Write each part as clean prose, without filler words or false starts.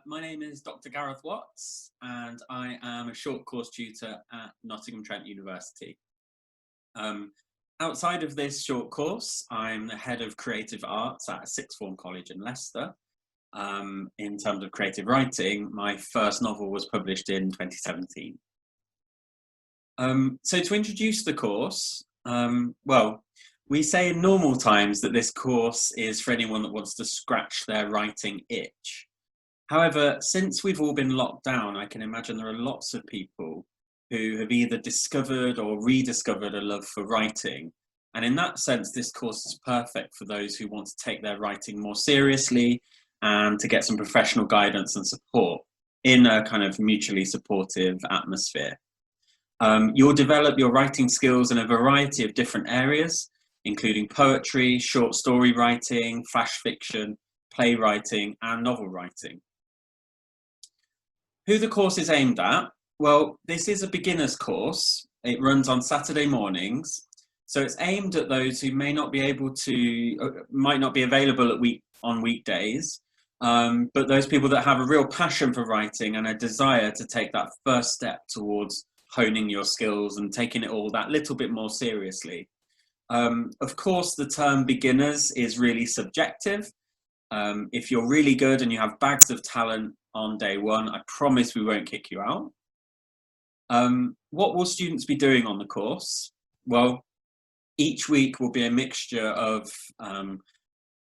My name is Dr. Gareth Watts, and I am a short course tutor at Nottingham Trent University. Outside of this short course, I'm the head of creative arts at a sixth form college in Leicester. In terms of creative writing, my first novel was published in 2017. So to introduce the course, well, we say in normal times that this course is for anyone that wants to scratch their writing itch. However, since we've all been locked down, I can imagine there are lots of people who have either discovered or rediscovered a love for writing. And in that sense, this course is perfect for those who want to take their writing more seriously and to get some professional guidance and support in a kind of mutually supportive atmosphere. You'll develop your writing skills in a variety of different areas, including poetry, short story writing, flash fiction, playwriting, and novel writing. Who the course is aimed at? Well, this is a beginner's course. It runs on Saturday mornings. So it's aimed at those who may not be able to, might not be available on weekdays, but those people that have a real passion for writing and a desire to take that first step towards honing your skills and taking it all that little bit more seriously. Of course, the term beginners is really subjective. If you're really good and you have bags of talent on day one, I promise we won't kick you out. What will students be doing on the course? Well, each week will be a mixture of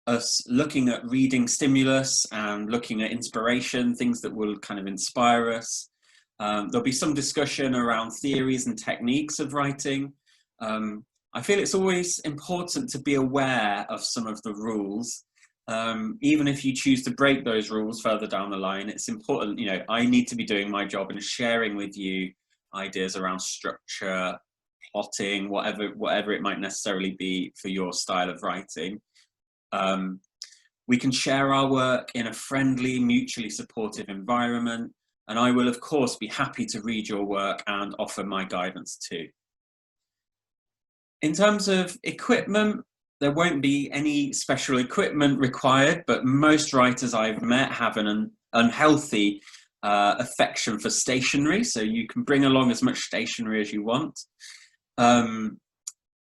us looking at reading stimulus and looking at inspiration, things that will kind of inspire us. There'll be some discussion around theories and techniques of writing. I feel it's always important to be aware of some of the rules. Even if you choose to break those rules further down the line, it's important, you know, I need to be doing my job and sharing with you ideas around structure, plotting, whatever it might necessarily be for your style of writing. We can share our work in a friendly, mutually supportive environment, and I will of course be happy to read your work and offer my guidance too. In terms of equipment, there won't be any special equipment required, but most writers I've met have an unhealthy affection for stationery, so you can bring along as much stationery as you want.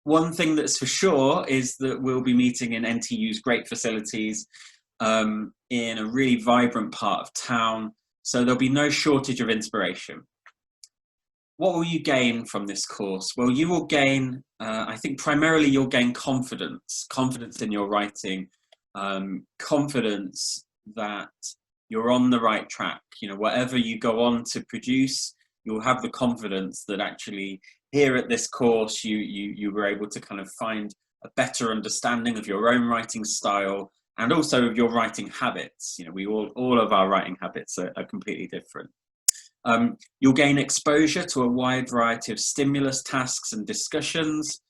One thing that's for sure is that we'll be meeting in NTU's great facilities in a really vibrant part of town, so there'll be no shortage of inspiration. What will you gain from this course? Well, you will gain, I think primarily you'll gain confidence in your writing, confidence that you're on the right track. You know, whatever you go on to produce, you'll have the confidence that actually here at this course, you were able to kind of find a better understanding of your own writing style and also of your writing habits. You know, all of our writing habits are completely different. You'll gain exposure to a wide variety of stimulus tasks and discussions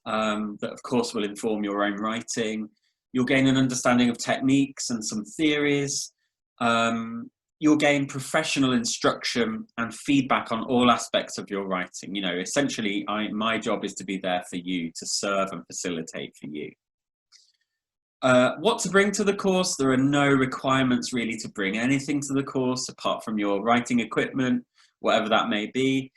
that of course will inform your own writing. You'll gain an understanding of techniques and some theories. You'll gain professional instruction and feedback on all aspects of your writing. You know, essentially my job is to be there for you, to serve and facilitate for you. What to bring to the course? There are no requirements really to bring anything to the course apart from your writing equipment, whatever that may be.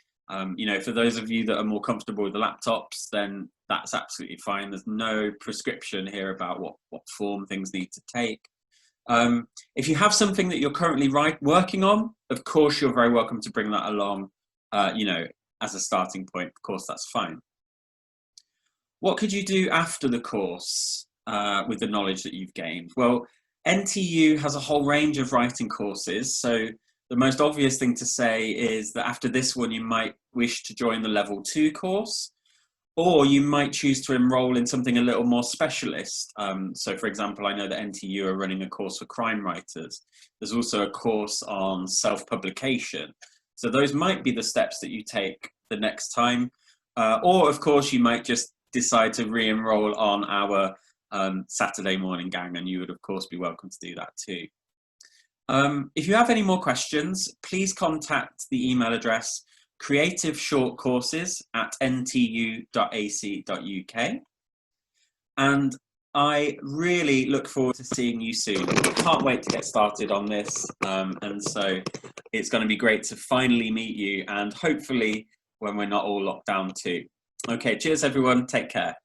You know, for those of you that are more comfortable with the laptops, then that's absolutely fine. There's no prescription here about what form things need to take. If you have something that you're currently working on, of course, you're very welcome to bring that along, you know, as a starting point. Of course, that's fine. What could you do after the course? With the knowledge that you've gained? Well, NTU has a whole range of writing courses, so the most obvious thing to say is that after this one you might wish to join the level 2 course, or you might choose to enroll in something a little more specialist. So for example, I know that NTU are running a course for crime writers. There's also a course on self-publication. So those might be the steps that you take the next time, or of course you might just decide to re-enroll on our Saturday morning gang, and you would of course be welcome to do that too. If you have any more questions, please contact the email address creativeshortcourses@ntu.ac.uk, and I really look forward to seeing you soon. Can't wait to get started on this. And so it's going to be great to finally meet you, and hopefully when we're not all locked down too. Okay, cheers everyone. Take care.